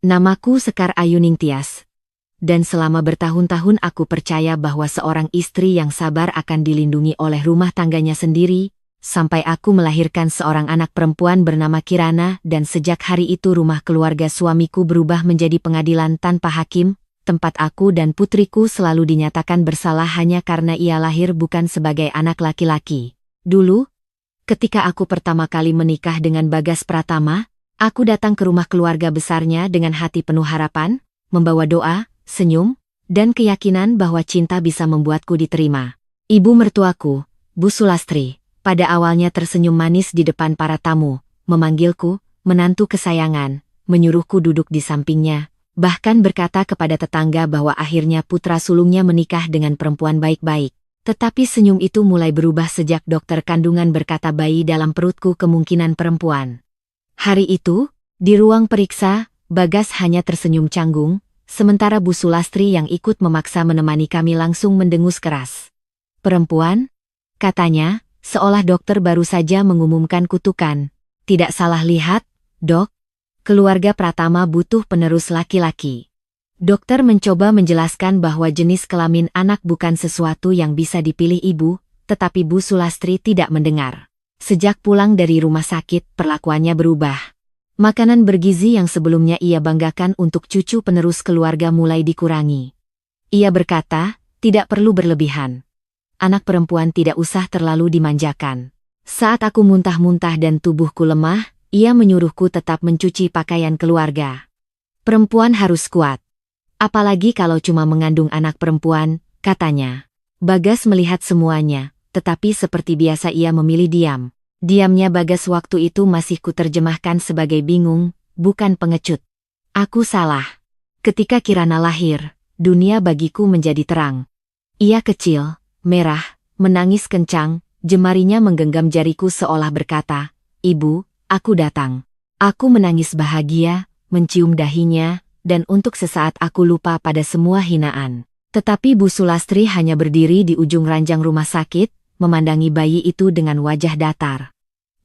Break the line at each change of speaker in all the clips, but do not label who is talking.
Namaku Sekar Ayuning Tias. Dan selama bertahun-tahun aku percaya bahwa seorang istri yang sabar akan dilindungi oleh rumah tangganya sendiri, sampai aku melahirkan seorang anak perempuan bernama Kirana, dan sejak hari itu rumah keluarga suamiku berubah menjadi pengadilan tanpa hakim, tempat aku dan putriku selalu dinyatakan bersalah hanya karena ia lahir bukan sebagai anak laki-laki. Dulu, ketika aku pertama kali menikah dengan Bagas Pratama, aku datang ke rumah keluarga besarnya dengan hati penuh harapan, membawa doa, senyum, dan keyakinan bahwa cinta bisa membuatku diterima. Ibu mertuaku, Bu Sulastri, pada awalnya tersenyum manis di depan para tamu, memanggilku, menantu kesayangan, menyuruhku duduk di sampingnya, bahkan berkata kepada tetangga bahwa akhirnya putra sulungnya menikah dengan perempuan baik-baik. Tetapi senyum itu mulai berubah sejak dokter kandungan berkata bayi dalam perutku kemungkinan perempuan. Hari itu, di ruang periksa, Bagas hanya tersenyum canggung, sementara Bu Sulastri yang ikut memaksa menemani kami langsung mendengus keras. Perempuan? Katanya, seolah dokter baru saja mengumumkan kutukan. Tidak salah lihat, Dok. Keluarga Pratama butuh penerus laki-laki. Dokter mencoba menjelaskan bahwa jenis kelamin anak bukan sesuatu yang bisa dipilih ibu, tetapi Bu Sulastri tidak mendengar. Sejak pulang dari rumah sakit, perlakuannya berubah. Makanan bergizi yang sebelumnya ia banggakan untuk cucu penerus keluarga mulai dikurangi. Ia berkata, tidak perlu berlebihan. Anak perempuan tidak usah terlalu dimanjakan. Saat aku muntah-muntah dan tubuhku lemah, ia menyuruhku tetap mencuci pakaian keluarga. Perempuan harus kuat. Apalagi kalau cuma mengandung anak perempuan, katanya. Bagas melihat semuanya, tetapi seperti biasa ia memilih diam. Diamnya Bagas waktu itu masih kuterjemahkan sebagai bingung, bukan pengecut. Aku salah. Ketika Kirana lahir, dunia bagiku menjadi terang. Ia kecil, merah, menangis kencang, jemarinya menggenggam jariku seolah berkata, "Ibu, aku datang." Aku menangis bahagia, mencium dahinya, dan untuk sesaat aku lupa pada semua hinaan. Tetapi Bu Sulastri hanya berdiri di ujung ranjang rumah sakit, memandangi bayi itu dengan wajah datar.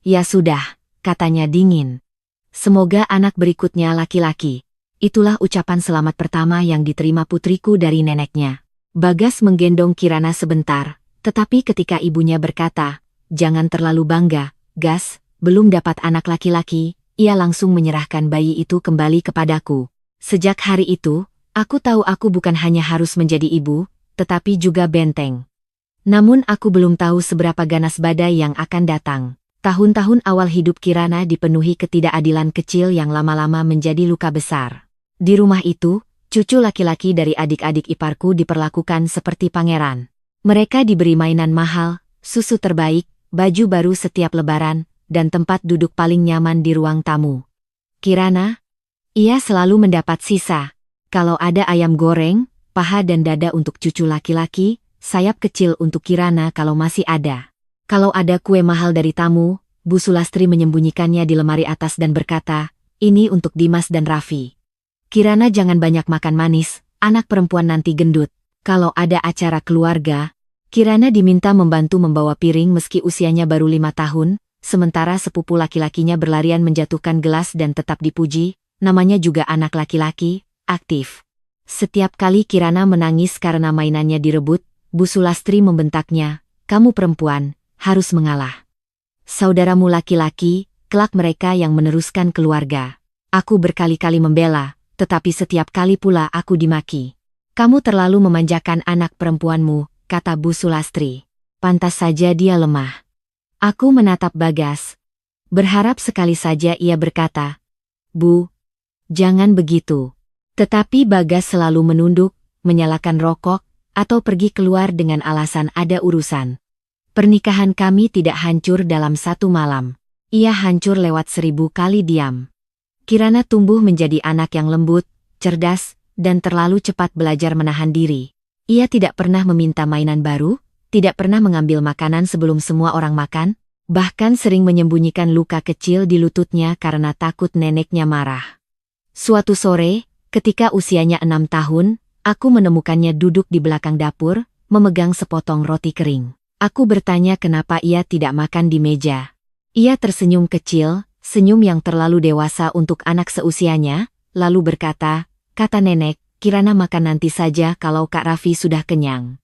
"Ya sudah," katanya dingin. "Semoga anak berikutnya laki-laki." Itulah ucapan selamat pertama yang diterima putriku dari neneknya. Bagas menggendong Kirana sebentar, tetapi ketika ibunya berkata, "Jangan terlalu bangga, Gas, belum dapat anak laki-laki," ia langsung menyerahkan bayi itu kembali kepadaku. Sejak hari itu, aku tahu aku bukan hanya harus menjadi ibu, tetapi juga benteng. Namun aku belum tahu seberapa ganas badai yang akan datang. Tahun-tahun awal hidup Kirana dipenuhi ketidakadilan kecil yang lama-lama menjadi luka besar. Di rumah itu, cucu laki-laki dari adik-adik iparku diperlakukan seperti pangeran. Mereka diberi mainan mahal, susu terbaik, baju baru setiap lebaran, dan tempat duduk paling nyaman di ruang tamu. Kirana? Ia selalu mendapat sisa. Kalau ada ayam goreng, paha dan dada untuk cucu laki-laki, sayap kecil untuk Kirana kalau masih ada. Kalau ada kue mahal dari tamu, Bu Sulastri menyembunyikannya di lemari atas dan berkata, "Ini untuk Dimas dan Raffi. Kirana jangan banyak makan manis, anak perempuan nanti gendut." Kalau ada acara keluarga, Kirana diminta membantu membawa piring meski usianya baru 5 tahun, sementara sepupu laki-lakinya berlarian menjatuhkan gelas dan tetap dipuji, namanya juga anak laki-laki, aktif. Setiap kali Kirana menangis karena mainannya direbut, Bu Sulastri membentaknya, "Kamu perempuan, harus mengalah. Saudaramu laki-laki, kelak mereka yang meneruskan keluarga." Aku berkali-kali membela, tetapi setiap kali pula aku dimaki. "Kamu terlalu memanjakan anak perempuanmu," kata Bu Sulastri. Pantas saja dia lemah. Aku menatap Bagas. Berharap sekali saja ia berkata, "Bu, jangan begitu." Tetapi Bagas selalu menunduk, menyalakan rokok, atau pergi keluar dengan alasan ada urusan. Pernikahan kami tidak hancur dalam satu malam. Ia hancur lewat 1000 kali diam. Kirana tumbuh menjadi anak yang lembut, cerdas, dan terlalu cepat belajar menahan diri. Ia tidak pernah meminta mainan baru, tidak pernah mengambil makanan sebelum semua orang makan, bahkan sering menyembunyikan luka kecil di lututnya karena takut neneknya marah. Suatu sore, ketika usianya 6 tahun, aku menemukannya duduk di belakang dapur, memegang sepotong roti kering. Aku bertanya kenapa ia tidak makan di meja. Ia tersenyum kecil, senyum yang terlalu dewasa untuk anak seusianya, lalu berkata, kata nenek, Kirana makan nanti saja kalau Kak Raffi sudah kenyang.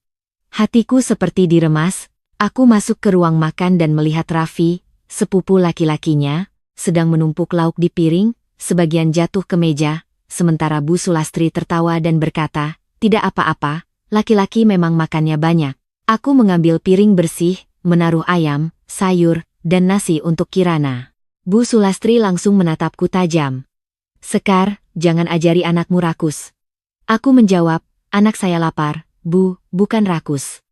Hatiku seperti diremas, aku masuk ke ruang makan dan melihat Raffi, sepupu laki-lakinya, sedang menumpuk lauk di piring, sebagian jatuh ke meja, sementara Bu Sulastri tertawa dan berkata, tidak apa-apa, laki-laki memang makannya banyak. Aku mengambil piring bersih, menaruh ayam, sayur, dan nasi untuk Kirana. Bu Sulastri langsung menatapku tajam. Sekar, jangan ajari anakmu rakus. Aku menjawab, anak saya lapar, Bu, bukan rakus.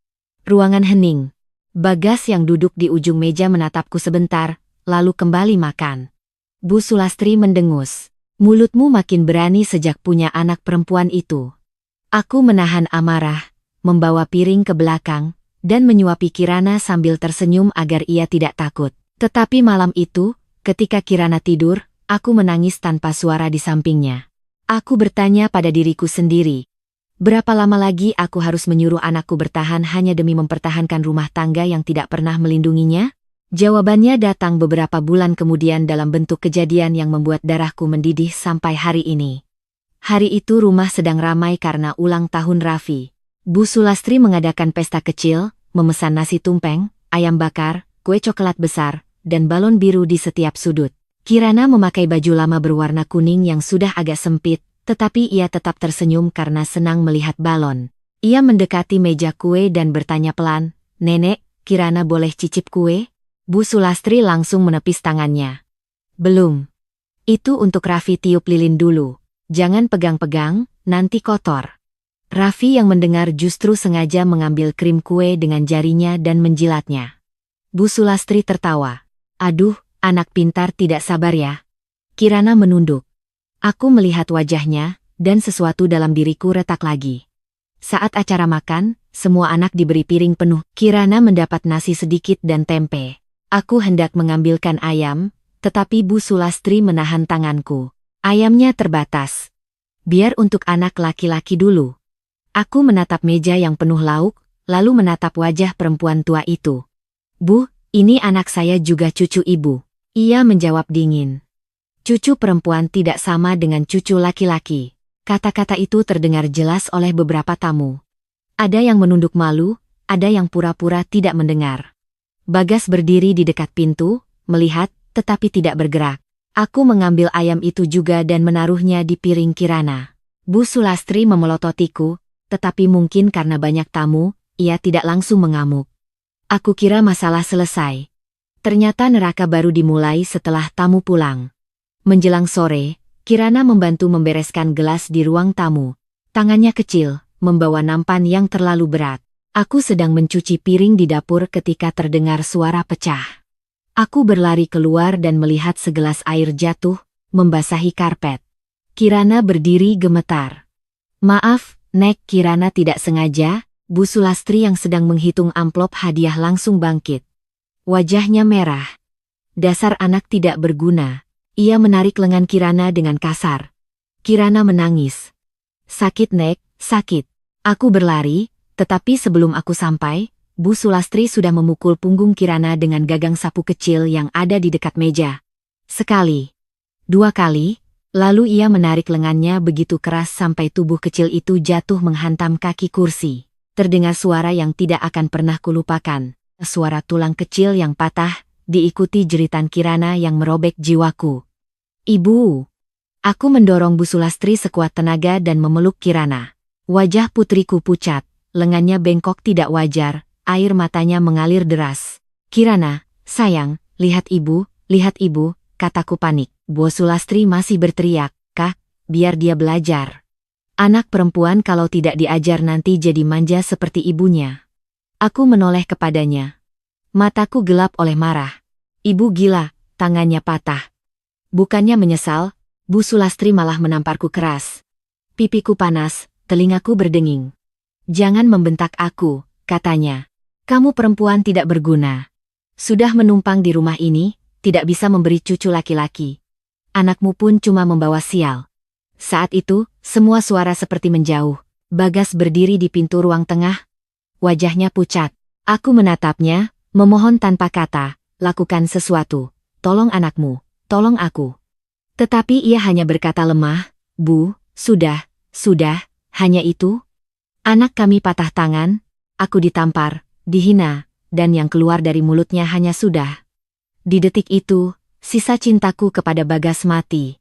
Ruangan hening. Bagas yang duduk di ujung meja menatapku sebentar, lalu kembali makan. Bu Sulastri mendengus. Mulutmu makin berani sejak punya anak perempuan itu. Aku menahan amarah, membawa piring ke belakang, dan menyuapi Kirana sambil tersenyum agar ia tidak takut. Tetapi malam itu, ketika Kirana tidur, aku menangis tanpa suara di sampingnya. Aku bertanya pada diriku sendiri. Berapa lama lagi aku harus menyuruh anakku bertahan hanya demi mempertahankan rumah tangga yang tidak pernah melindunginya? Jawabannya datang beberapa bulan kemudian dalam bentuk kejadian yang membuat darahku mendidih sampai hari ini. Hari itu rumah sedang ramai karena ulang tahun Raffi. Bu Sulastri mengadakan pesta kecil, memesan nasi tumpeng, ayam bakar, kue coklat besar, dan balon biru di setiap sudut. Kirana memakai baju lama berwarna kuning yang sudah agak sempit, tetapi ia tetap tersenyum karena senang melihat balon. Ia mendekati meja kue dan bertanya pelan, Nenek, Kirana boleh cicip kue? Bu Sulastri langsung menepis tangannya. Belum. Itu untuk Raffi, tiup lilin dulu. Jangan pegang-pegang, nanti kotor. Raffi yang mendengar justru sengaja mengambil krim kue dengan jarinya dan menjilatnya. Bu Sulastri tertawa. Aduh, anak pintar tidak sabar ya. Kirana menunduk. Aku melihat wajahnya, dan sesuatu dalam diriku retak lagi. Saat acara makan, semua anak diberi piring penuh. Kirana mendapat nasi sedikit dan tempe. Aku hendak mengambilkan ayam, tetapi Bu Sulastri menahan tanganku. Ayamnya terbatas. Biar untuk anak laki-laki dulu. Aku menatap meja yang penuh lauk, lalu menatap wajah perempuan tua itu. Bu, ini anak saya juga cucu ibu. Ia menjawab dingin. Cucu perempuan tidak sama dengan cucu laki-laki. Kata-kata itu terdengar jelas oleh beberapa tamu. Ada yang menunduk malu, ada yang pura-pura tidak mendengar. Bagas berdiri di dekat pintu, melihat, tetapi tidak bergerak. Aku mengambil ayam itu juga dan menaruhnya di piring Kirana. Bu Sulastri memelototiku, tetapi mungkin karena banyak tamu, ia tidak langsung mengamuk. Aku kira masalah selesai. Ternyata neraka baru dimulai setelah tamu pulang. Menjelang sore, Kirana membantu membereskan gelas di ruang tamu. Tangannya kecil, membawa nampan yang terlalu berat. Aku sedang mencuci piring di dapur ketika terdengar suara pecah. Aku berlari keluar dan melihat segelas air jatuh, membasahi karpet. Kirana berdiri gemetar. Maaf, Nek, Kirana tidak sengaja. Bu Sulastri yang sedang menghitung amplop hadiah langsung bangkit. Wajahnya merah. Dasar anak tidak berguna. Ia menarik lengan Kirana dengan kasar. Kirana menangis. Sakit, Nek, sakit. Aku berlari, tetapi sebelum aku sampai, Bu Sulastri sudah memukul punggung Kirana dengan gagang sapu kecil yang ada di dekat meja. Sekali. Dua kali, lalu ia menarik lengannya begitu keras sampai tubuh kecil itu jatuh menghantam kaki kursi. Terdengar suara yang tidak akan pernah kulupakan. Suara tulang kecil yang patah, diikuti jeritan Kirana yang merobek jiwaku. Ibu! Aku mendorong Bu Sulastri sekuat tenaga dan memeluk Kirana. Wajah putriku pucat, lengannya bengkok tidak wajar. Air matanya mengalir deras. Kirana, sayang, lihat ibu, kataku panik. Bu Sulastri masih berteriak, Kak, biar dia belajar. Anak perempuan kalau tidak diajar nanti jadi manja seperti ibunya. Aku menoleh kepadanya. Mataku gelap oleh marah. Ibu gila, tangannya patah. Bukannya menyesal, Bu Sulastri malah menamparku keras. Pipiku panas, telingaku berdenging. Jangan membentak aku, katanya. Kamu perempuan tidak berguna. Sudah menumpang di rumah ini, tidak bisa memberi cucu laki-laki. Anakmu pun cuma membawa sial. Saat itu, semua suara seperti menjauh. Bagas berdiri di pintu ruang tengah. Wajahnya pucat. Aku menatapnya, memohon tanpa kata, lakukan sesuatu. Tolong anakmu, tolong aku. Tetapi ia hanya berkata lemah, Bu, sudah, hanya itu? Anak kami patah tangan, aku ditampar, dihina, dan yang keluar dari mulutnya hanya sudah. Di detik itu, sisa cintaku kepada Bagas mati.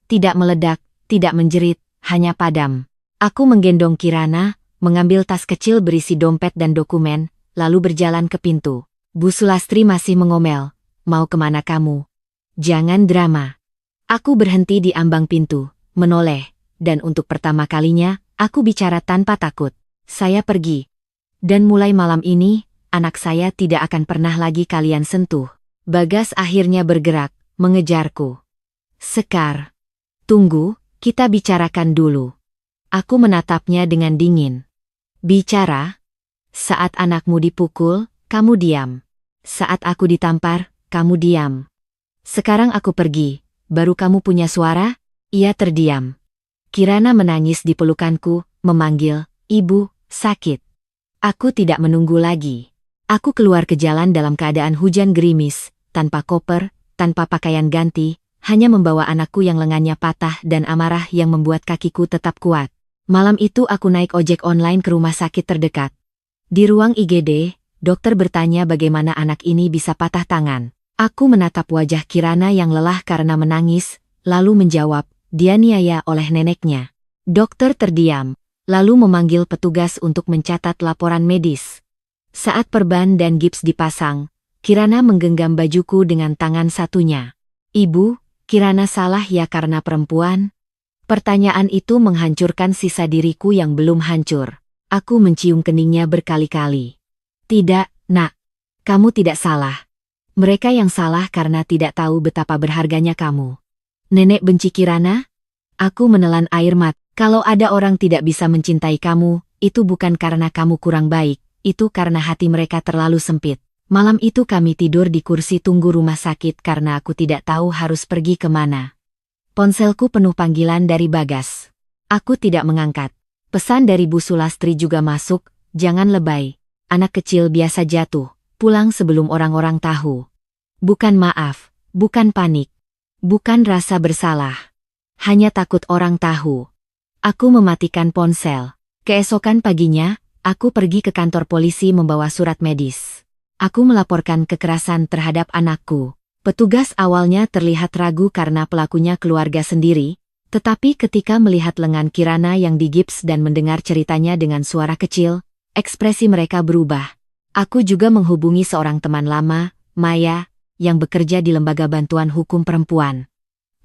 Tidak meledak, tidak menjerit, hanya padam. Aku menggendong Kirana, mengambil tas kecil berisi dompet dan dokumen, lalu berjalan ke pintu. Bu Sulastri masih mengomel, mau kemana kamu? Jangan drama. Aku berhenti di ambang pintu, menoleh, dan untuk pertama kalinya, aku bicara tanpa takut. Saya pergi. Dan mulai malam ini, anak saya tidak akan pernah lagi kalian sentuh. Bagas akhirnya bergerak, mengejarku. Sekar. Tunggu, kita bicarakan dulu. Aku menatapnya dengan dingin. Bicara? Saat anakmu dipukul, kamu diam. Saat aku ditampar, kamu diam. Sekarang aku pergi, baru kamu punya suara? Ia terdiam. Kirana menangis di pelukanku, memanggil, Ibu, sakit. Aku tidak menunggu lagi. Aku keluar ke jalan dalam keadaan hujan gerimis, tanpa koper, tanpa pakaian ganti, hanya membawa anakku yang lengannya patah dan amarah yang membuat kakiku tetap kuat. Malam itu aku naik ojek online ke rumah sakit terdekat. Di ruang IGD, dokter bertanya bagaimana anak ini bisa patah tangan. Aku menatap wajah Kirana yang lelah karena menangis, lalu menjawab, dianiaya oleh neneknya. Dokter terdiam, lalu memanggil petugas untuk mencatat laporan medis. Saat perban dan gips dipasang, Kirana menggenggam bajuku dengan tangan satunya. Ibu, Kirana salah ya karena perempuan? Pertanyaan itu menghancurkan sisa diriku yang belum hancur. Aku mencium keningnya berkali-kali. Tidak, nak. Kamu tidak salah. Mereka yang salah karena tidak tahu betapa berharganya kamu. Nenek benci Kirana? Aku menelan air mata. Kalau ada orang tidak bisa mencintai kamu, itu bukan karena kamu kurang baik, itu karena hati mereka terlalu sempit. Malam itu kami tidur di kursi tunggu rumah sakit karena aku tidak tahu harus pergi kemana. Ponselku penuh panggilan dari Bagas. Aku tidak mengangkat. Pesan dari Bu Sulastri juga masuk, jangan lebay. Anak kecil biasa jatuh, pulang sebelum orang-orang tahu. Bukan maaf, bukan panik, bukan rasa bersalah. Hanya takut orang tahu. Aku mematikan ponsel. Keesokan paginya, aku pergi ke kantor polisi membawa surat medis. Aku melaporkan kekerasan terhadap anakku. Petugas awalnya terlihat ragu karena pelakunya keluarga sendiri, tetapi ketika melihat lengan Kirana yang digips dan mendengar ceritanya dengan suara kecil, ekspresi mereka berubah. Aku juga menghubungi seorang teman lama, Maya, yang bekerja di Lembaga Bantuan Hukum Perempuan.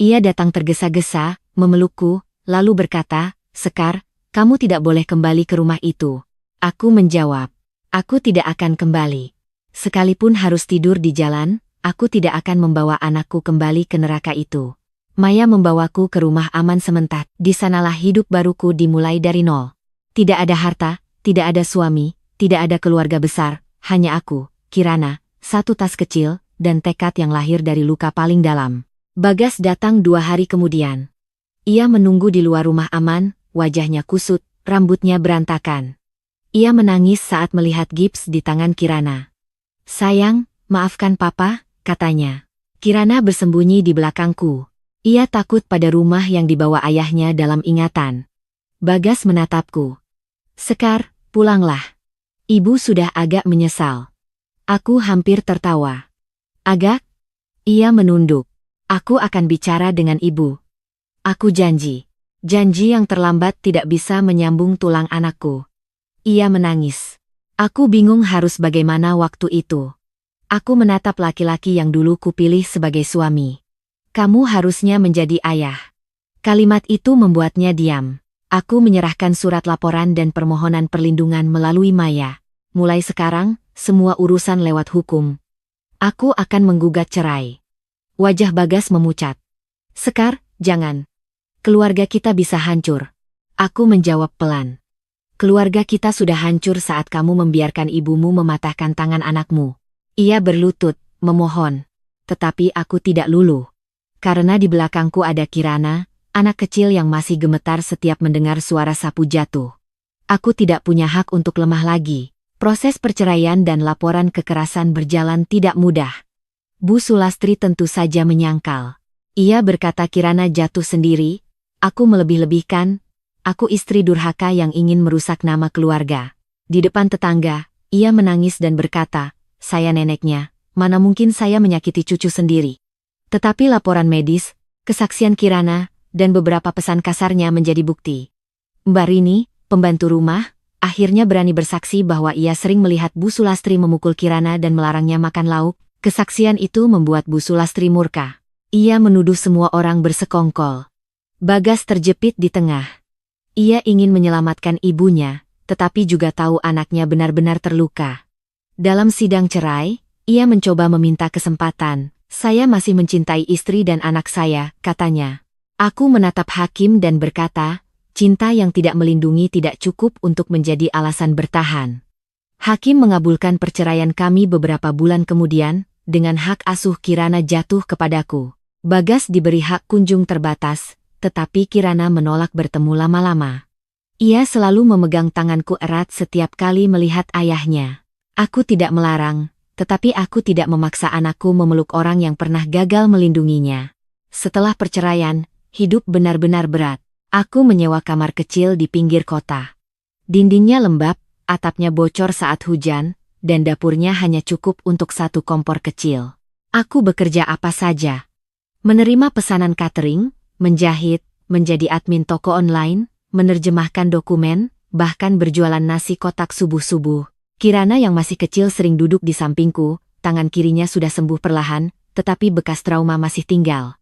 Ia datang tergesa-gesa, memelukku, lalu berkata, Sekar, kamu tidak boleh kembali ke rumah itu. Aku menjawab, aku tidak akan kembali. Sekalipun harus tidur di jalan, aku tidak akan membawa anakku kembali ke neraka itu. Maya membawaku ke rumah aman sementara. Di sanalah hidup baruku dimulai dari nol. Tidak ada harta, tidak ada suami, tidak ada keluarga besar, hanya aku, Kirana, satu tas kecil, dan tekad yang lahir dari luka paling dalam. Bagas datang 2 hari kemudian. Ia menunggu di luar rumah aman, wajahnya kusut, rambutnya berantakan. Ia menangis saat melihat gips di tangan Kirana. Sayang, maafkan papa, katanya. Kirana bersembunyi di belakangku. Ia takut pada rumah yang dibawa ayahnya dalam ingatan. Bagas menatapku. Sekar, pulanglah. Ibu sudah agak menyesal. Aku hampir tertawa. Agak? Ia menunduk. Aku akan bicara dengan ibu. Aku janji. Janji yang terlambat tidak bisa menyambung tulang anakku. Ia menangis. Aku bingung harus bagaimana waktu itu. Aku menatap laki-laki yang dulu kupilih sebagai suami. Kamu harusnya menjadi ayah. Kalimat itu membuatnya diam. Aku menyerahkan surat laporan dan permohonan perlindungan melalui Maya. Mulai sekarang, semua urusan lewat hukum. Aku akan menggugat cerai. Wajah Bagas memucat. Sekar, jangan. Keluarga kita bisa hancur. Aku menjawab pelan. Keluarga kita sudah hancur saat kamu membiarkan ibumu mematahkan tangan anakmu. Ia berlutut, memohon. Tetapi aku tidak luluh. Karena di belakangku ada Kirana, anak kecil yang masih gemetar setiap mendengar suara sapu jatuh. Aku tidak punya hak untuk lemah lagi. Proses perceraian dan laporan kekerasan berjalan tidak mudah. Bu Sulastri tentu saja menyangkal. Ia berkata Kirana jatuh sendiri, Aku melebih-lebihkan. Aku istri durhaka yang ingin merusak nama keluarga. Di depan tetangga, ia menangis dan berkata, "Saya neneknya, mana mungkin saya menyakiti cucu sendiri." Tetapi laporan medis, kesaksian Kirana, dan beberapa pesan kasarnya menjadi bukti. Mbak Rini, pembantu rumah, akhirnya berani bersaksi bahwa ia sering melihat Bu Sulastri memukul Kirana dan melarangnya makan lauk. Kesaksian itu membuat Bu Sulastri murka. Ia menuduh semua orang bersekongkol. Bagas terjepit di tengah. Ia ingin menyelamatkan ibunya, tetapi juga tahu anaknya benar-benar terluka. Dalam sidang cerai, ia mencoba meminta kesempatan. "Saya masih mencintai istri dan anak saya," katanya. Aku menatap hakim dan berkata, "Cinta yang tidak melindungi tidak cukup untuk menjadi alasan bertahan." Hakim mengabulkan perceraian kami beberapa bulan kemudian, dengan hak asuh Kirana jatuh kepadaku. Bagas diberi hak kunjung terbatas, tetapi Kirana menolak bertemu lama-lama. Ia selalu memegang tanganku erat setiap kali melihat ayahnya. Aku tidak melarang, tetapi aku tidak memaksa anakku memeluk orang yang pernah gagal melindunginya. Setelah perceraian, hidup benar-benar berat. Aku menyewa kamar kecil di pinggir kota. Dindingnya lembab, atapnya bocor saat hujan, dan dapurnya hanya cukup untuk satu kompor kecil. Aku bekerja apa saja. Menerima pesanan catering, menjahit, menjadi admin toko online, menerjemahkan dokumen, bahkan berjualan nasi kotak subuh-subuh. Kirana yang masih kecil sering duduk di sampingku, tangan kirinya sudah sembuh perlahan, tetapi bekas trauma masih tinggal.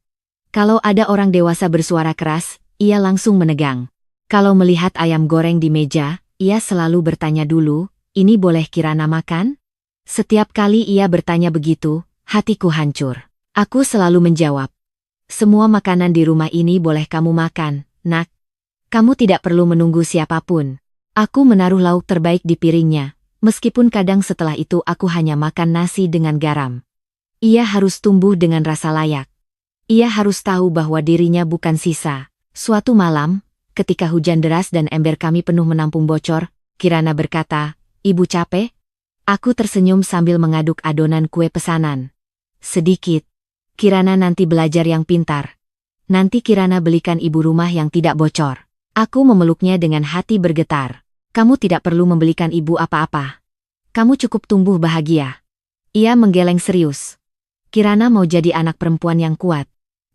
Kalau ada orang dewasa bersuara keras, ia langsung menegang. Kalau melihat ayam goreng di meja, ia selalu bertanya dulu, "Ini boleh Kirana makan?" Setiap kali ia bertanya begitu, hatiku hancur. Aku selalu menjawab, "Semua makanan di rumah ini boleh kamu makan, nak. Kamu tidak perlu menunggu siapapun." Aku menaruh lauk terbaik di piringnya, meskipun kadang setelah itu aku hanya makan nasi dengan garam. Ia harus tumbuh dengan rasa layak. Ia harus tahu bahwa dirinya bukan sisa. Suatu malam, ketika hujan deras dan ember kami penuh menampung bocor, Kirana berkata, "Ibu capek?" Aku tersenyum sambil mengaduk adonan kue pesanan. "Sedikit. Kirana nanti belajar yang pintar. Nanti Kirana belikan ibu rumah yang tidak bocor." Aku memeluknya dengan hati bergetar. "Kamu tidak perlu membelikan ibu apa-apa. Kamu cukup tumbuh bahagia." Ia menggeleng serius. Kirana mau jadi anak perempuan yang kuat.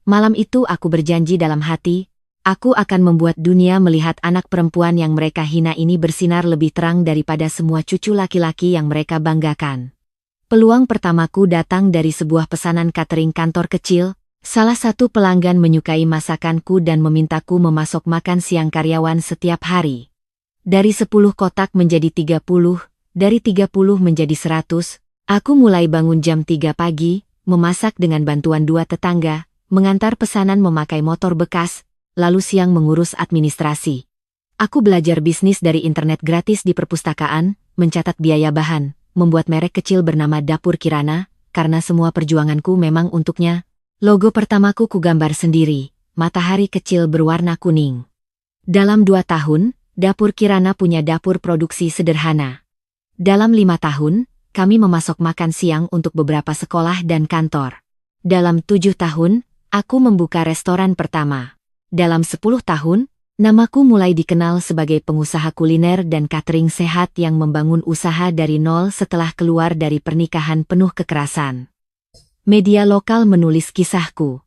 Malam itu aku berjanji dalam hati, aku akan membuat dunia melihat anak perempuan yang mereka hina ini bersinar lebih terang daripada semua cucu laki-laki yang mereka banggakan. Peluang pertamaku datang dari sebuah pesanan catering kantor kecil. Salah satu pelanggan menyukai masakanku dan memintaku memasok makan siang karyawan setiap hari. Dari 10 kotak menjadi 30, dari 30 menjadi 100, aku mulai bangun jam 3 pagi, memasak dengan bantuan 2 tetangga, mengantar pesanan memakai motor bekas, lalu siang mengurus administrasi. Aku belajar bisnis dari internet gratis di perpustakaan, mencatat biaya bahan, membuat merek kecil bernama Dapur Kirana, karena semua perjuanganku memang untuknya. Logo pertamaku kugambar sendiri, matahari kecil berwarna kuning. Dalam 2 tahun, Dapur Kirana punya dapur produksi sederhana. Dalam 5 tahun, kami memasok makan siang untuk beberapa sekolah dan kantor. Dalam 7 tahun, aku membuka restoran pertama. Dalam 10 tahun, namaku mulai dikenal sebagai pengusaha kuliner dan catering sehat yang membangun usaha dari nol setelah keluar dari pernikahan penuh kekerasan. Media lokal menulis kisahku.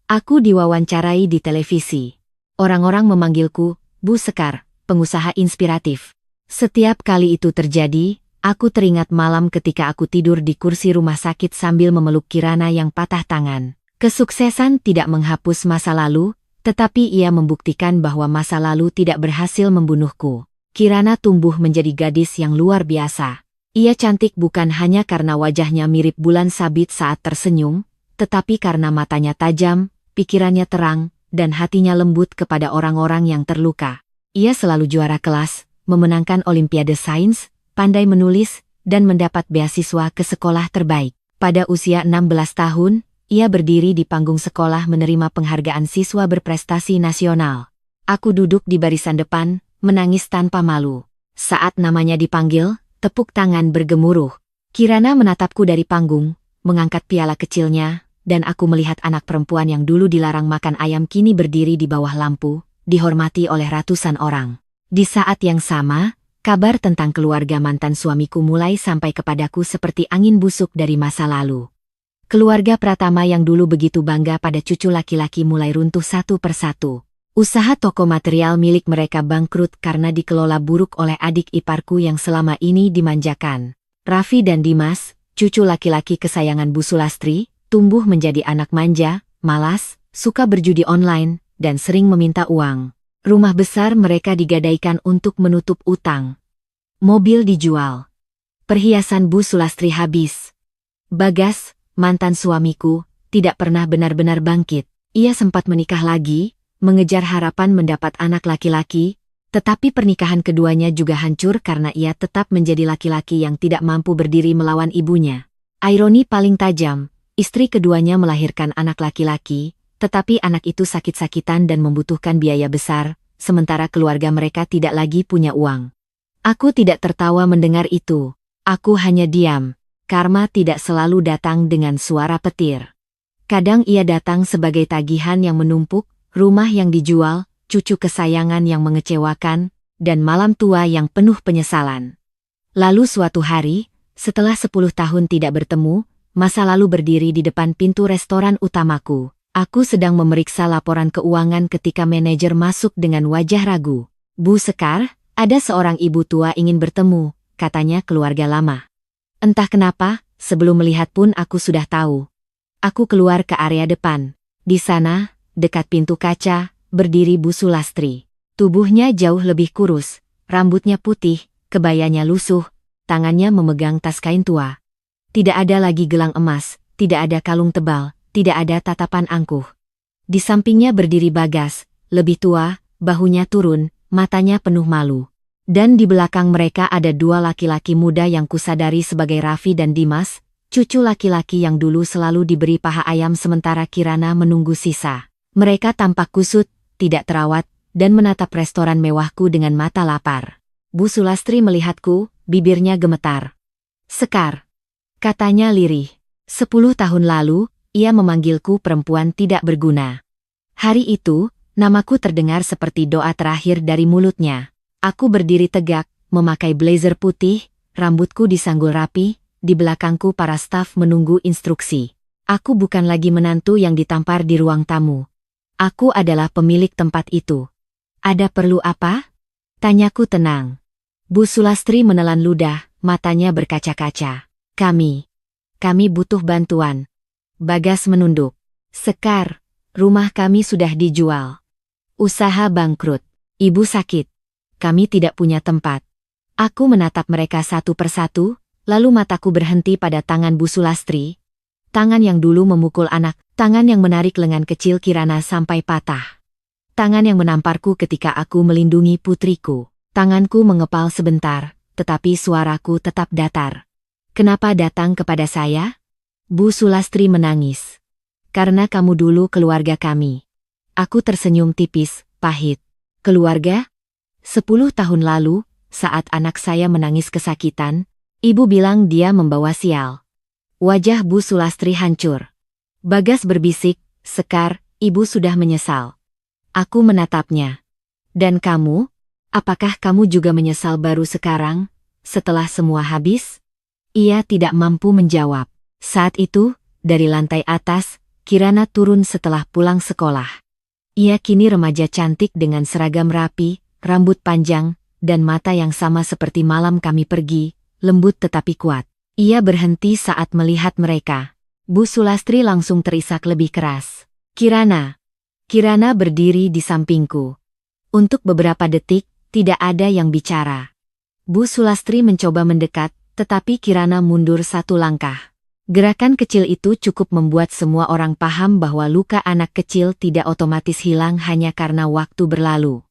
Aku diwawancarai di televisi. Orang-orang memanggilku, Bu Sekar, pengusaha inspiratif. Setiap kali itu terjadi, aku teringat malam ketika aku tidur di kursi rumah sakit sambil memeluk Kirana yang patah tangan. Kesuksesan tidak menghapus masa lalu, tetapi ia membuktikan bahwa masa lalu tidak berhasil membunuhku. Kirana tumbuh menjadi gadis yang luar biasa. Ia cantik bukan hanya karena wajahnya mirip bulan sabit saat tersenyum, tetapi karena matanya tajam, pikirannya terang, dan hatinya lembut kepada orang-orang yang terluka. Ia selalu juara kelas, memenangkan Olimpiade Sains, pandai menulis, dan mendapat beasiswa ke sekolah terbaik. Pada usia 16 tahun, ia berdiri di panggung sekolah menerima penghargaan siswa berprestasi nasional. Aku duduk di barisan depan, menangis tanpa malu. Saat namanya dipanggil, tepuk tangan bergemuruh. Kirana menatapku dari panggung, mengangkat piala kecilnya, dan aku melihat anak perempuan yang dulu dilarang makan ayam kini berdiri di bawah lampu, dihormati oleh ratusan orang. Di saat yang sama, kabar tentang keluarga mantan suamiku mulai sampai kepadaku seperti angin busuk dari masa lalu. Keluarga Pratama yang dulu begitu bangga pada cucu laki-laki mulai runtuh satu persatu. Usaha toko material milik mereka bangkrut karena dikelola buruk oleh adik iparku yang selama ini dimanjakan. Raffi dan Dimas, cucu laki-laki kesayangan Bu Sulastri, tumbuh menjadi anak manja, malas, suka berjudi online, dan sering meminta uang. Rumah besar mereka digadaikan untuk menutup utang. Mobil dijual. Perhiasan Bu Sulastri habis. Bagas, mantan suamiku, tidak pernah benar-benar bangkit. Ia sempat menikah lagi, mengejar harapan mendapat anak laki-laki, tetapi pernikahan keduanya juga hancur karena ia tetap menjadi laki-laki yang tidak mampu berdiri melawan ibunya. Ironi paling tajam, istri keduanya melahirkan anak laki-laki, tetapi anak itu sakit-sakitan dan membutuhkan biaya besar, sementara keluarga mereka tidak lagi punya uang. Aku tidak tertawa mendengar itu. Aku hanya diam. Karma tidak selalu datang dengan suara petir. Kadang ia datang sebagai tagihan yang menumpuk, rumah yang dijual, cucu kesayangan yang mengecewakan, dan malam tua yang penuh penyesalan. Lalu suatu hari, setelah 10 tahun tidak bertemu, masa lalu berdiri di depan pintu restoran utamaku. Aku sedang memeriksa laporan keuangan ketika manajer masuk dengan wajah ragu. Bu Sekar, ada seorang ibu tua ingin bertemu, katanya keluarga lama. Entah kenapa, sebelum melihat pun aku sudah tahu. Aku keluar ke area depan. Di sana, dekat pintu kaca, berdiri Bu Sulastri. Tubuhnya jauh lebih kurus, rambutnya putih, kebayanya lusuh, tangannya memegang tas kain tua. Tidak ada lagi gelang emas, tidak ada kalung tebal, tidak ada tatapan angkuh. Di sampingnya berdiri Bagas, lebih tua, bahunya turun, matanya penuh malu. Dan di belakang mereka ada dua laki-laki muda yang kusadari sebagai Raffi dan Dimas, cucu laki-laki yang dulu selalu diberi paha ayam sementara Kirana menunggu sisa. Mereka tampak kusut, tidak terawat, dan menatap restoran mewahku dengan mata lapar. Bu Sulastri melihatku, bibirnya gemetar. Sekar, katanya lirih. 10 tahun lalu, ia memanggilku perempuan tidak berguna. Hari itu, namaku terdengar seperti doa terakhir dari mulutnya. Aku berdiri tegak, memakai blazer putih, rambutku disanggul rapi, di belakangku para staf menunggu instruksi. Aku bukan lagi menantu yang ditampar di ruang tamu. Aku adalah pemilik tempat itu. Ada perlu apa? Tanyaku tenang. Bu Sulastri menelan ludah, matanya berkaca-kaca. Kami butuh bantuan. Bagas menunduk. Sekar, rumah kami sudah dijual. Usaha bangkrut. Ibu sakit. Kami tidak punya tempat. Aku menatap mereka satu persatu, lalu mataku berhenti pada tangan Bu Sulastri. Tangan yang dulu memukul anak, tangan yang menarik lengan kecil Kirana sampai patah. Tangan yang menamparku ketika aku melindungi putriku. Tanganku mengepal sebentar, tetapi suaraku tetap datar. Kenapa datang kepada saya? Bu Sulastri menangis. Karena kamu dulu keluarga kami. Aku tersenyum tipis, pahit. Keluarga? 10 tahun lalu, saat anak saya menangis kesakitan, ibu bilang dia membawa sial. Wajah Bu Sulastri hancur. Bagas berbisik, Sekar, ibu sudah menyesal. Aku menatapnya. Dan kamu? Apakah kamu juga menyesal baru sekarang, setelah semua habis? Ia tidak mampu menjawab. Saat itu, dari lantai atas, Kirana turun setelah pulang sekolah. Ia kini remaja cantik dengan seragam rapi, rambut panjang, dan mata yang sama seperti malam kami pergi, lembut tetapi kuat. Ia berhenti saat melihat mereka. Bu Sulastri langsung terisak lebih keras. Kirana. Kirana berdiri di sampingku. Untuk beberapa detik, tidak ada yang bicara. Bu Sulastri mencoba mendekat, tetapi Kirana mundur satu langkah. Gerakan kecil itu cukup membuat semua orang paham bahwa luka anak kecil tidak otomatis hilang hanya karena waktu berlalu.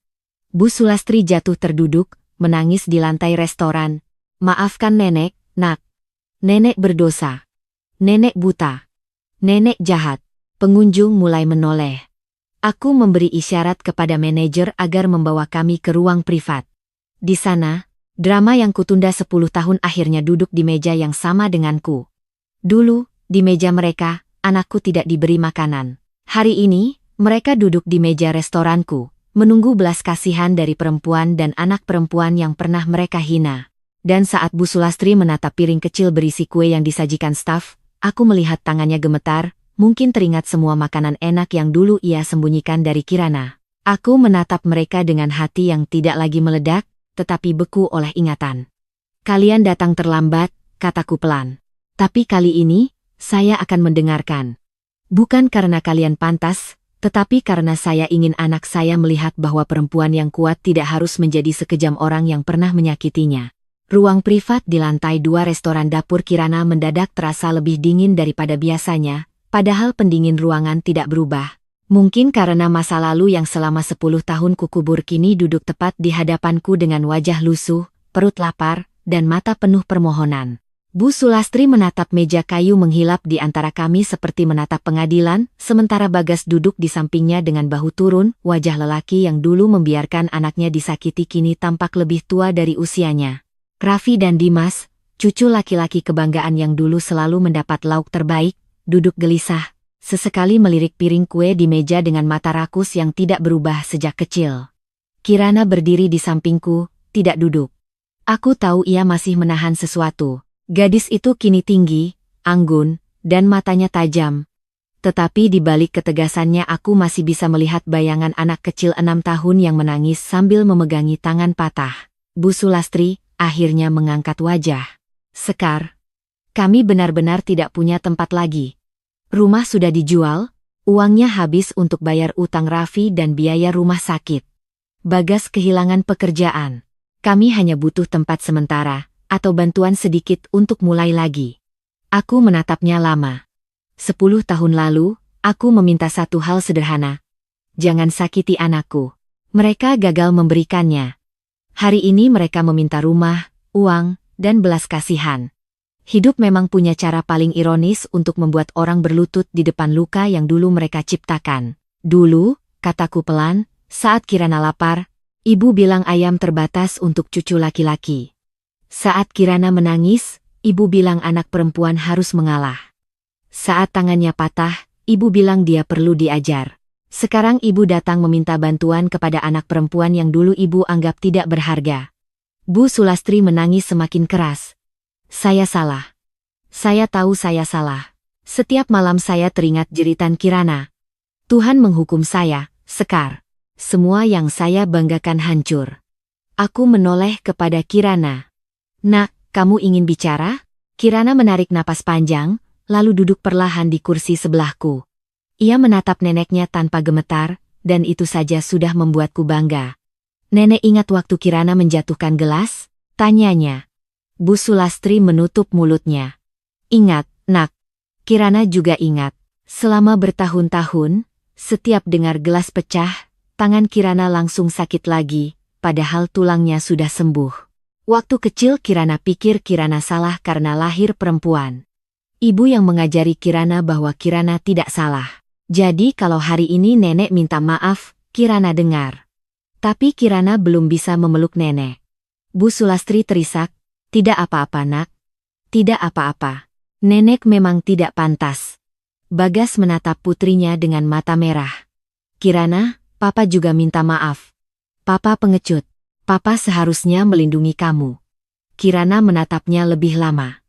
Bu Sulastri jatuh terduduk, menangis di lantai restoran. Maafkan nenek, nak. Nenek berdosa. Nenek buta. Nenek jahat. Pengunjung mulai menoleh. Aku memberi isyarat kepada manajer agar membawa kami ke ruang privat. Di sana, drama yang kutunda 10 tahun akhirnya duduk di meja yang sama denganku. Dulu, di meja mereka, anakku tidak diberi makanan. Hari ini, mereka duduk di meja restoranku, menunggu belas kasihan dari perempuan dan anak perempuan yang pernah mereka hina. Dan saat Bu Sulastri menatap piring kecil berisi kue yang disajikan staf, aku melihat tangannya gemetar, mungkin teringat semua makanan enak yang dulu ia sembunyikan dari Kirana. Aku menatap mereka dengan hati yang tidak lagi meledak, tetapi beku oleh ingatan. Kalian datang terlambat, kataku pelan. Tapi kali ini, saya akan mendengarkan. Bukan karena kalian pantas, tetapi karena saya ingin anak saya melihat bahwa perempuan yang kuat tidak harus menjadi sekejam orang yang pernah menyakitinya. Ruang privat di lantai 2 restoran dapur Kirana mendadak terasa lebih dingin daripada biasanya, padahal pendingin ruangan tidak berubah. Mungkin karena masa lalu yang selama 10 tahun kukubur kini duduk tepat di hadapanku dengan wajah lusuh, perut lapar, dan mata penuh permohonan. Bu Sulastri menatap meja kayu menghilap di antara kami seperti menatap pengadilan, sementara Bagas duduk di sampingnya dengan bahu turun, wajah lelaki yang dulu membiarkan anaknya disakiti kini tampak lebih tua dari usianya. Raffi dan Dimas, cucu laki-laki kebanggaan yang dulu selalu mendapat lauk terbaik, duduk gelisah, sesekali melirik piring kue di meja dengan mata rakus yang tidak berubah sejak kecil. Kirana berdiri di sampingku, tidak duduk. Aku tahu ia masih menahan sesuatu. Gadis itu kini tinggi, anggun, dan matanya tajam. Tetapi di balik ketegasannya aku masih bisa melihat bayangan anak kecil 6 tahun yang menangis sambil memegangi tangan patah. Bu Sulastri akhirnya mengangkat wajah. Sekar, kami benar-benar tidak punya tempat lagi. Rumah sudah dijual, uangnya habis untuk bayar utang Raffi dan biaya rumah sakit. Bagas kehilangan pekerjaan. Kami hanya butuh tempat sementara, atau bantuan sedikit untuk mulai lagi. Aku menatapnya lama. 10 tahun lalu, aku meminta satu hal sederhana. Jangan sakiti anakku. Mereka gagal memberikannya. Hari ini mereka meminta rumah, uang, dan belas kasihan. Hidup memang punya cara paling ironis untuk membuat orang berlutut di depan luka yang dulu mereka ciptakan. Dulu, kataku pelan, saat Kirana lapar, ibu bilang ayam terbatas untuk cucu laki-laki. Saat Kirana menangis, ibu bilang anak perempuan harus mengalah. Saat tangannya patah, ibu bilang dia perlu diajar. Sekarang ibu datang meminta bantuan kepada anak perempuan yang dulu ibu anggap tidak berharga. Bu Sulastri menangis semakin keras. Saya salah. Saya tahu saya salah. Setiap malam saya teringat jeritan Kirana. Tuhan menghukum saya, Sekar. Semua yang saya banggakan hancur. Aku menoleh kepada Kirana. Nak, kamu ingin bicara? Kirana menarik napas panjang, lalu duduk perlahan di kursi sebelahku. Ia menatap neneknya tanpa gemetar, dan itu saja sudah membuatku bangga. Nenek ingat waktu Kirana menjatuhkan gelas? Tanyanya. Bu Sulastri menutup mulutnya. Ingat, nak. Kirana juga ingat. Selama bertahun-tahun, setiap dengar gelas pecah, tangan Kirana langsung sakit lagi, padahal tulangnya sudah sembuh. Waktu kecil Kirana pikir Kirana salah karena lahir perempuan. Ibu yang mengajari Kirana bahwa Kirana tidak salah. Jadi kalau hari ini nenek minta maaf, Kirana dengar. Tapi Kirana belum bisa memeluk nenek. Bu Sulastri terisak, tidak apa-apa nak. Tidak apa-apa. Nenek memang tidak pantas. Bagas menatap putrinya dengan mata merah. Kirana, papa juga minta maaf. Papa pengecut. Papa seharusnya melindungi kamu. Kirana menatapnya lebih lama.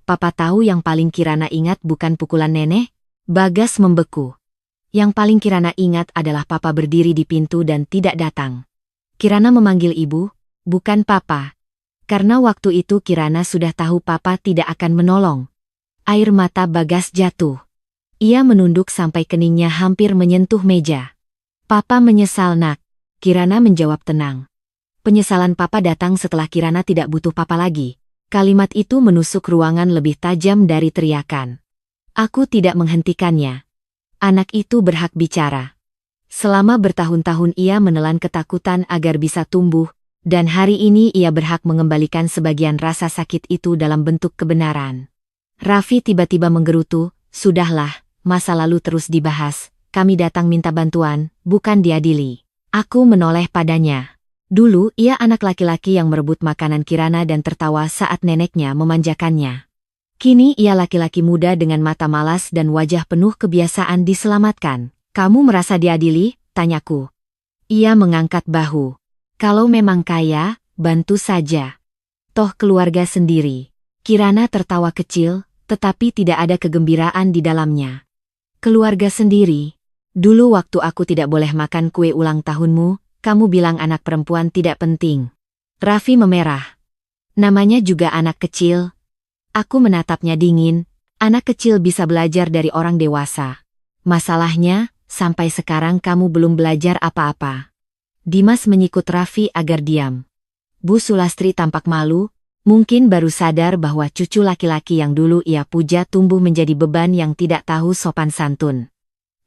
Papa tahu yang paling Kirana ingat bukan pukulan nenek? Bagas membeku. Yang paling Kirana ingat adalah papa berdiri di pintu dan tidak datang. Kirana memanggil ibu, bukan papa. Karena waktu itu Kirana sudah tahu papa tidak akan menolong. Air mata Bagas jatuh. Ia menunduk sampai keningnya hampir menyentuh meja. Papa menyesal nak. Kirana menjawab tenang. Penyesalan papa datang setelah Kirana tidak butuh papa lagi. Kalimat itu menusuk ruangan lebih tajam dari teriakan. Aku tidak menghentikannya. Anak itu berhak bicara. Selama bertahun-tahun ia menelan ketakutan agar bisa tumbuh, dan hari ini ia berhak mengembalikan sebagian rasa sakit itu dalam bentuk kebenaran. Raffi tiba-tiba menggerutu, sudahlah, masa lalu terus dibahas, kami datang minta bantuan, bukan diadili. Aku menoleh padanya. Dulu ia anak laki-laki yang merebut makanan Kirana dan tertawa saat neneknya memanjakannya. Kini ia laki-laki muda dengan mata malas dan wajah penuh kebiasaan diselamatkan. Kamu merasa diadili? Tanyaku. Ia mengangkat bahu. Kalau memang kaya, bantu saja. Toh keluarga sendiri. Kirana tertawa kecil, tetapi tidak ada kegembiraan di dalamnya. Keluarga sendiri. Dulu waktu aku tidak boleh makan kue ulang tahunmu, kamu bilang anak perempuan tidak penting. Raffi memerah. Namanya juga anak kecil. Aku menatapnya dingin. Anak kecil bisa belajar dari orang dewasa. Masalahnya, sampai sekarang kamu belum belajar apa-apa. Dimas menyikut Raffi agar diam. Bu Sulastri tampak malu, mungkin baru sadar bahwa cucu laki-laki yang dulu ia puja tumbuh menjadi beban yang tidak tahu sopan santun.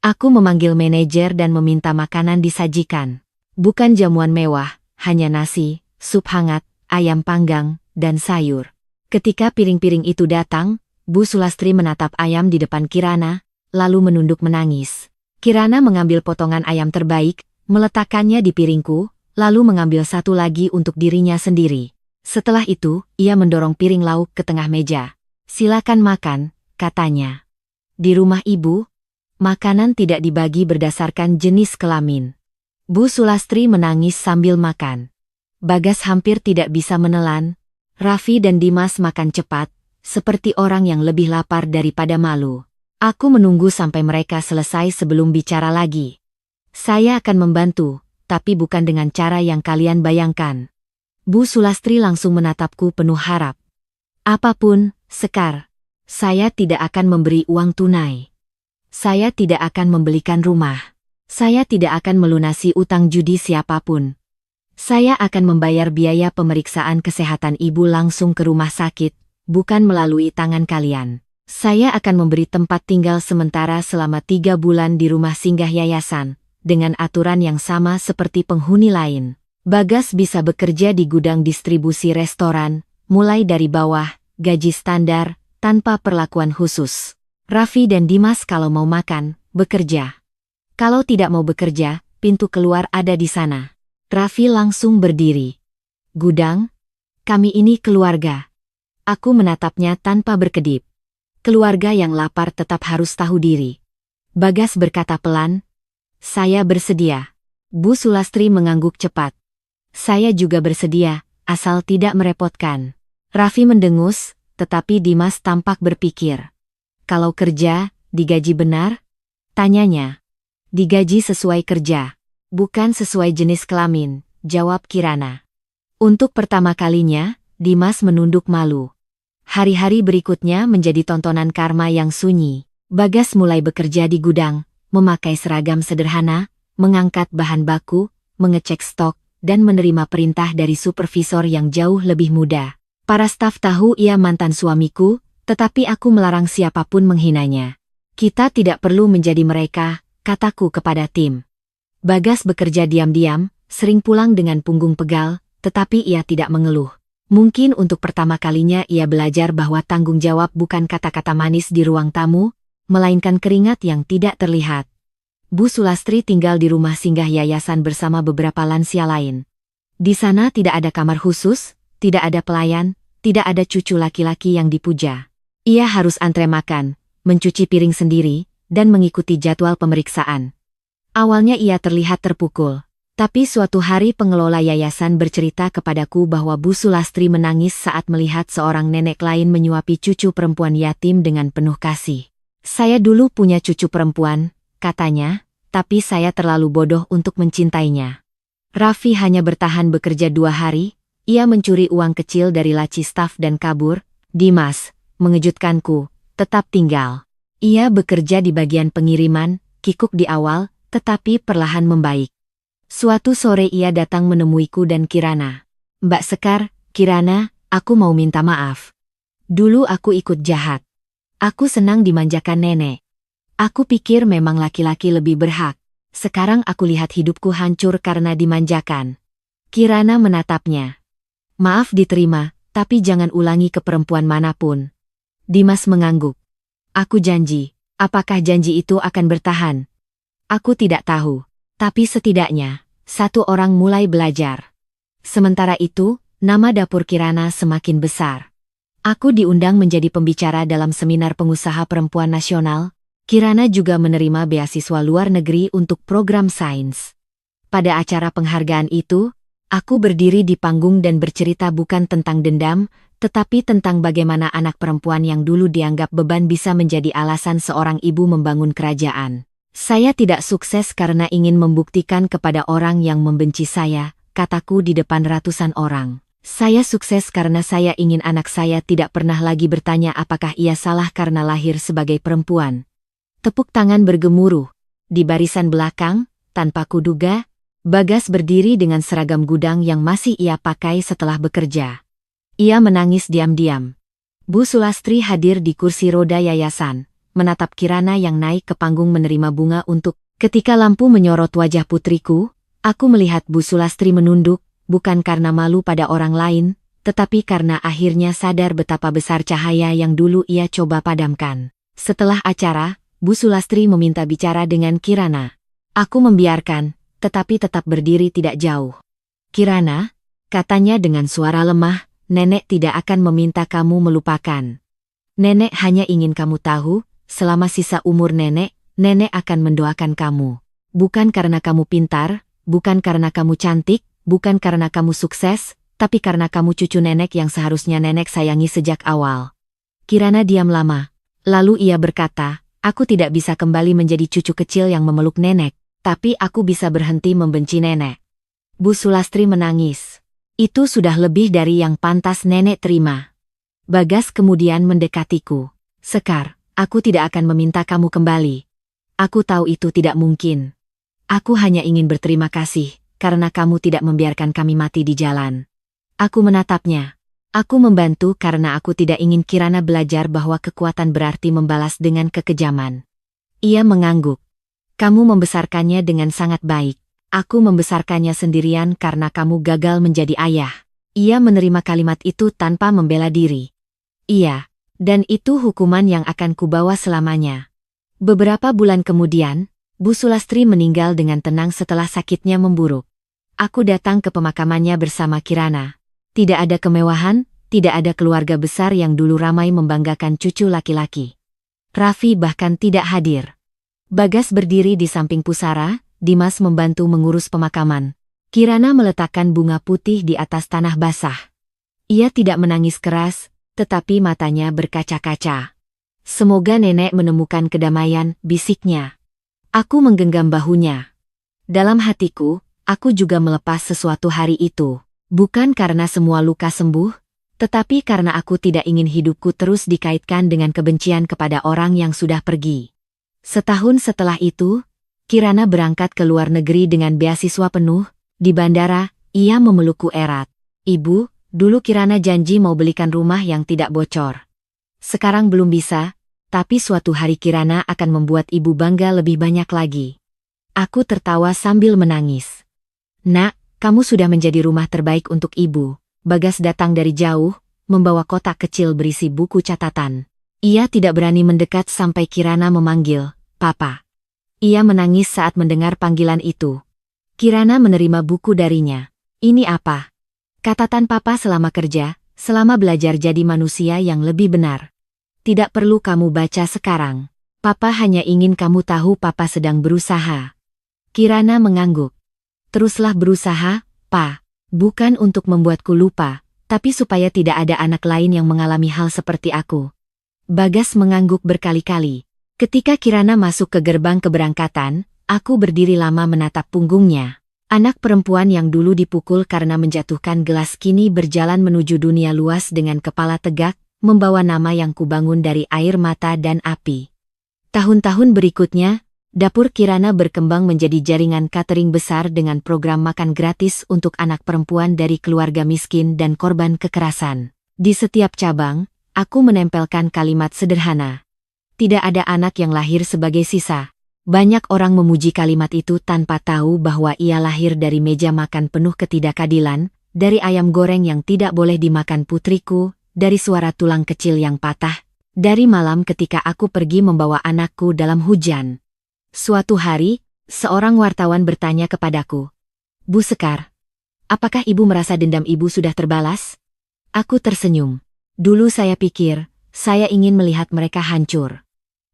Aku memanggil manajer dan meminta makanan disajikan. Bukan jamuan mewah, hanya nasi, sup hangat, ayam panggang, dan sayur. Ketika piring-piring itu datang, Bu Sulastri menatap ayam di depan Kirana, lalu menunduk menangis. Kirana mengambil potongan ayam terbaik, meletakkannya di piringku, lalu mengambil satu lagi untuk dirinya sendiri. Setelah itu, ia mendorong piring lauk ke tengah meja. Silakan makan, katanya. Di rumah ibu, makanan tidak dibagi berdasarkan jenis kelamin. Bu Sulastri menangis sambil makan. Bagas hampir tidak bisa menelan. Raffi dan Dimas makan cepat, seperti orang yang lebih lapar daripada malu. Aku menunggu sampai mereka selesai sebelum bicara lagi. Saya akan membantu, tapi bukan dengan cara yang kalian bayangkan. Bu Sulastri langsung menatapku penuh harap. Apapun, Sekar. Saya tidak akan memberi uang tunai. Saya tidak akan membelikan rumah. Saya tidak akan melunasi utang judi siapapun. Saya akan membayar biaya pemeriksaan kesehatan ibu langsung ke rumah sakit, bukan melalui tangan kalian. Saya akan memberi tempat tinggal sementara selama 3 bulan di rumah singgah yayasan, dengan aturan yang sama seperti penghuni lain. Bagas bisa bekerja di gudang distribusi restoran, mulai dari bawah, gaji standar, tanpa perlakuan khusus. Raffi dan Dimas kalau mau makan, bekerja. Kalau tidak mau bekerja, pintu keluar ada di sana. Raffi langsung berdiri. Gudang? Kami ini keluarga. Aku menatapnya tanpa berkedip. Keluarga yang lapar tetap harus tahu diri. Bagas berkata pelan, saya bersedia. Bu Sulastri mengangguk cepat. Saya juga bersedia, asal tidak merepotkan. Raffi mendengus, tetapi Dimas tampak berpikir. Kalau kerja, digaji benar? Tanyanya. Digaji sesuai kerja, bukan sesuai jenis kelamin, jawab Kirana. Untuk pertama kalinya, Dimas menunduk malu. Hari-hari berikutnya menjadi tontonan karma yang sunyi. Bagas mulai bekerja di gudang, memakai seragam sederhana, mengangkat bahan baku, mengecek stok, dan menerima perintah dari supervisor yang jauh lebih muda. Para staf tahu ia mantan suamiku, tetapi aku melarang siapapun menghinanya. Kita tidak perlu menjadi mereka, kataku kepada tim. Bagas bekerja diam-diam, sering pulang dengan punggung pegal, tetapi ia tidak mengeluh. Mungkin untuk pertama kalinya ia belajar bahwa tanggung jawab bukan kata-kata manis di ruang tamu, melainkan keringat yang tidak terlihat. Bu Sulastri tinggal di rumah singgah yayasan bersama beberapa lansia lain. Di sana tidak ada kamar khusus, tidak ada pelayan, tidak ada cucu laki-laki yang dipuja. Ia harus antre makan, mencuci piring sendiri, dan mengikuti jadwal pemeriksaan. Awalnya ia terlihat terpukul. Tapi suatu hari pengelola yayasan bercerita kepadaku bahwa Bu Sulastri menangis saat melihat seorang nenek lain menyuapi cucu perempuan yatim dengan penuh kasih. Saya dulu punya cucu perempuan, katanya, tapi saya terlalu bodoh untuk mencintainya. Raffi hanya bertahan bekerja 2 hari, ia mencuri uang kecil dari laci staf dan kabur. Dimas, mengejutkanku, tetap tinggal. Ia bekerja di bagian pengiriman, kikuk di awal, tetapi perlahan membaik. Suatu sore ia datang menemuiku dan Kirana. Mbak Sekar, Kirana, aku mau minta maaf. Dulu aku ikut jahat. Aku senang dimanjakan nenek. Aku pikir memang laki-laki lebih berhak. Sekarang aku lihat hidupku hancur karena dimanjakan. Kirana menatapnya. Maaf diterima, tapi jangan ulangi ke perempuan manapun. Dimas mengangguk. Aku janji. Apakah janji itu akan bertahan? Aku tidak tahu. Tapi setidaknya, satu orang mulai belajar. Sementara itu, nama dapur Kirana semakin besar. Aku diundang menjadi pembicara dalam seminar pengusaha perempuan nasional. Kirana juga menerima beasiswa luar negeri untuk program sains. Pada acara penghargaan itu, aku berdiri di panggung dan bercerita bukan tentang dendam, tetapi tentang bagaimana anak perempuan yang dulu dianggap beban bisa menjadi alasan seorang ibu membangun kerajaan. Saya tidak sukses karena ingin membuktikan kepada orang yang membenci saya, kataku di depan ratusan orang. Saya sukses karena saya ingin anak saya tidak pernah lagi bertanya apakah ia salah karena lahir sebagai perempuan. Tepuk tangan bergemuruh. Di barisan belakang, tanpa kuduga, Bagas berdiri dengan seragam gudang yang masih ia pakai setelah bekerja. Ia menangis diam-diam. Bu Sulastri hadir di kursi roda yayasan, menatap Kirana yang naik ke panggung menerima bunga untuk. Ketika lampu menyorot wajah putriku, aku melihat Bu Sulastri menunduk, bukan karena malu pada orang lain, tetapi karena akhirnya sadar betapa besar cahaya yang dulu ia coba padamkan. Setelah acara, Bu Sulastri meminta bicara dengan Kirana. Aku membiarkan, tetapi tetap berdiri tidak jauh. Kirana, katanya dengan suara lemah, nenek tidak akan meminta kamu melupakan. Nenek hanya ingin kamu tahu, selama sisa umur nenek akan mendoakan kamu. Bukan karena kamu pintar, bukan karena kamu cantik, bukan karena kamu sukses, tapi karena kamu cucu nenek yang seharusnya nenek sayangi sejak awal. Kirana diam lama. Lalu ia berkata, aku tidak bisa kembali menjadi cucu kecil yang memeluk nenek, tapi aku bisa berhenti membenci nenek. Bu Sulastri menangis. Itu sudah lebih dari yang pantas nenek terima. Bagas kemudian mendekatiku. Sekar, aku tidak akan meminta kamu kembali. Aku tahu itu tidak mungkin. Aku hanya ingin berterima kasih, karena kamu tidak membiarkan kami mati di jalan. Aku menatapnya. Aku membantu karena aku tidak ingin Kirana belajar bahwa kekuatan berarti membalas dengan kekejaman. Ia mengangguk. Kamu membesarkannya dengan sangat baik. Aku membesarkannya sendirian karena kamu gagal menjadi ayah. Ia menerima kalimat itu tanpa membela diri. Iya, dan itu hukuman yang akan kubawa selamanya. Beberapa bulan kemudian, Bu Sulastri meninggal dengan tenang setelah sakitnya memburuk. Aku datang ke pemakamannya bersama Kirana. Tidak ada kemewahan, tidak ada keluarga besar yang dulu ramai membanggakan cucu laki-laki. Raffi bahkan tidak hadir. Bagas berdiri di samping pusara, Dimas membantu mengurus pemakaman. Kirana meletakkan bunga putih di atas tanah basah. Ia tidak menangis keras, tetapi matanya berkaca-kaca. Semoga nenek menemukan kedamaian, bisiknya. Aku menggenggam bahunya. Dalam hatiku, aku juga melepas sesuatu hari itu. Bukan karena semua luka sembuh, tetapi karena aku tidak ingin hidupku terus dikaitkan dengan kebencian kepada orang yang sudah pergi. Setahun setelah itu, Kirana berangkat ke luar negeri dengan beasiswa penuh. Di bandara, ia memelukku erat. Ibu, dulu Kirana janji mau belikan rumah yang tidak bocor. Sekarang belum bisa, tapi suatu hari Kirana akan membuat ibu bangga lebih banyak lagi. Aku tertawa sambil menangis. Nak, kamu sudah menjadi rumah terbaik untuk ibu. Bagas datang dari jauh, membawa kotak kecil berisi buku catatan. Ia tidak berani mendekat sampai Kirana memanggil, Papa. Ia menangis saat mendengar panggilan itu. Kirana menerima buku darinya. Ini apa? Catatan Papa selama kerja, selama belajar jadi manusia yang lebih benar. Tidak perlu kamu baca sekarang. Papa hanya ingin kamu tahu Papa sedang berusaha. Kirana mengangguk. Teruslah berusaha, Pa. Bukan untuk membuatku lupa, tapi supaya tidak ada anak lain yang mengalami hal seperti aku. Bagas mengangguk berkali-kali. Ketika Kirana masuk ke gerbang keberangkatan, aku berdiri lama menatap punggungnya. Anak perempuan yang dulu dipukul karena menjatuhkan gelas kini berjalan menuju dunia luas dengan kepala tegak, membawa nama yang kubangun dari air mata dan api. Tahun-tahun berikutnya, dapur Kirana berkembang menjadi jaringan catering besar dengan program makan gratis untuk anak perempuan dari keluarga miskin dan korban kekerasan. Di setiap cabang, aku menempelkan kalimat sederhana. Tidak ada anak yang lahir sebagai sisa. Banyak orang memuji kalimat itu tanpa tahu bahwa ia lahir dari meja makan penuh ketidakadilan, dari ayam goreng yang tidak boleh dimakan putriku, dari suara tulang kecil yang patah, dari malam ketika aku pergi membawa anakku dalam hujan. Suatu hari, seorang wartawan bertanya kepadaku, Bu Sekar, apakah ibu merasa dendam ibu sudah terbalas? Aku tersenyum. Dulu saya pikir, saya ingin melihat mereka hancur.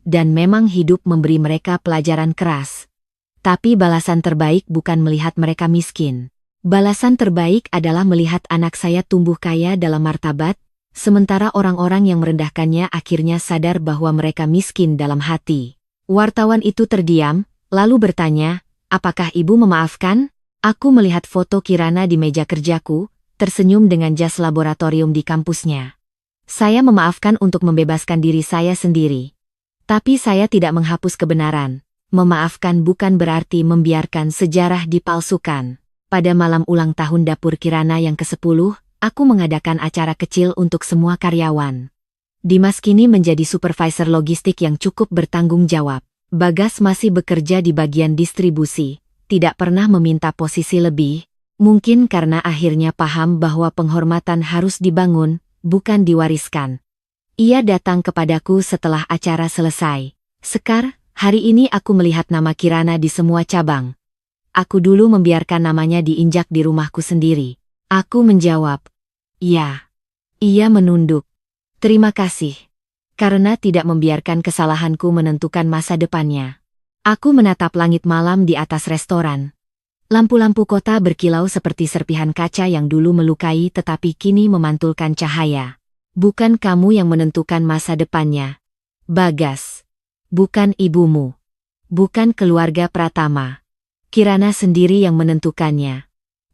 Dan memang hidup memberi mereka pelajaran keras. Tapi balasan terbaik bukan melihat mereka miskin. Balasan terbaik adalah melihat anak saya tumbuh kaya dalam martabat, sementara orang-orang yang merendahkannya akhirnya sadar bahwa mereka miskin dalam hati. Wartawan itu terdiam, lalu bertanya, "Apakah ibu memaafkan?" Aku melihat foto Kirana di meja kerjaku, tersenyum dengan jas laboratorium di kampusnya. Saya memaafkan untuk membebaskan diri saya sendiri. Tapi saya tidak menghapus kebenaran. Memaafkan bukan berarti membiarkan sejarah dipalsukan. Pada malam ulang tahun dapur Kirana yang ke-10, aku mengadakan acara kecil untuk semua karyawan. Dimas kini menjadi supervisor logistik yang cukup bertanggung jawab. Bagas masih bekerja di bagian distribusi, tidak pernah meminta posisi lebih, mungkin karena akhirnya paham bahwa penghormatan harus dibangun, bukan diwariskan. Ia datang kepadaku setelah acara selesai. "Sekar, hari ini aku melihat nama Kirana di semua cabang. Aku dulu membiarkan namanya diinjak di rumahku sendiri." Aku menjawab, "Ya." Ia menunduk. "Terima kasih. Karena tidak membiarkan kesalahanku menentukan masa depannya." Aku menatap langit malam di atas restoran. Lampu-lampu kota berkilau seperti serpihan kaca yang dulu melukai tetapi kini memantulkan cahaya. "Bukan kamu yang menentukan masa depannya, Bagas. Bukan ibumu. Bukan keluarga Pratama. Kirana sendiri yang menentukannya.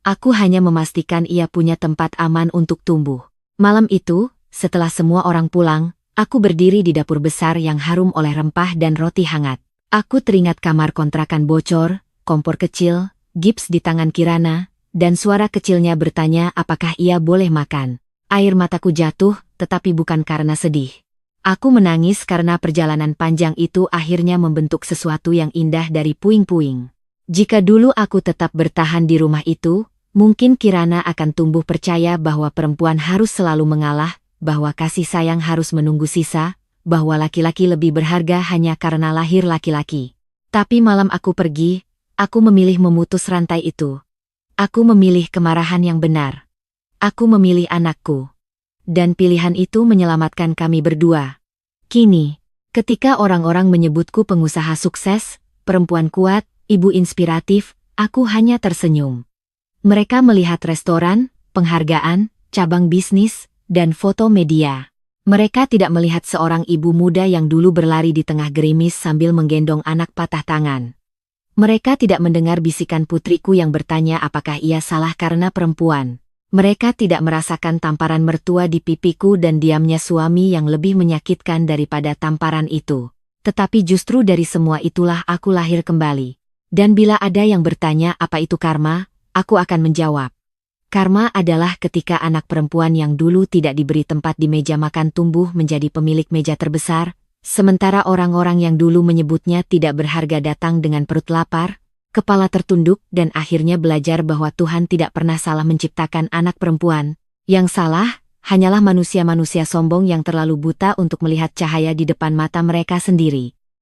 Aku hanya memastikan ia punya tempat aman untuk tumbuh." Malam itu, setelah semua orang pulang, aku berdiri di dapur besar yang harum oleh rempah dan roti hangat. Aku teringat kamar kontrakan bocor, kompor kecil, gips di tangan Kirana, dan suara kecilnya bertanya apakah ia boleh makan. Air mataku jatuh, tetapi bukan karena sedih. Aku menangis karena perjalanan panjang itu akhirnya membentuk sesuatu yang indah dari puing-puing. Jika dulu aku tetap bertahan di rumah itu, mungkin Kirana akan tumbuh percaya bahwa perempuan harus selalu mengalah, bahwa kasih sayang harus menunggu sisa, bahwa laki-laki lebih berharga hanya karena lahir laki-laki. Tapi malam aku pergi, aku memilih memutus rantai itu. Aku memilih kemarahan yang benar. Aku memilih anakku. Dan pilihan itu menyelamatkan kami berdua. Kini, ketika orang-orang menyebutku pengusaha sukses, perempuan kuat, ibu inspiratif, aku hanya tersenyum. Mereka melihat restoran, penghargaan, cabang bisnis, dan foto media. Mereka tidak melihat seorang ibu muda yang dulu berlari di tengah gerimis sambil menggendong anak patah tangan. Mereka tidak mendengar bisikan putriku yang bertanya apakah ia salah karena perempuan. Mereka tidak merasakan tamparan mertua di pipiku dan diamnya suami yang lebih menyakitkan daripada tamparan itu. Tetapi justru dari semua itulah aku lahir kembali. Dan bila ada yang bertanya apa itu karma, aku akan menjawab. Karma adalah ketika anak perempuan yang dulu tidak diberi tempat di meja makan tumbuh menjadi pemilik meja terbesar, sementara orang-orang yang dulu menyebutnya tidak berharga datang dengan perut lapar, kepala tertunduk dan akhirnya belajar bahwa Tuhan tidak pernah salah menciptakan anak perempuan. Yang salah, hanyalah manusia-manusia sombong yang terlalu buta untuk melihat cahaya di depan mata mereka sendiri.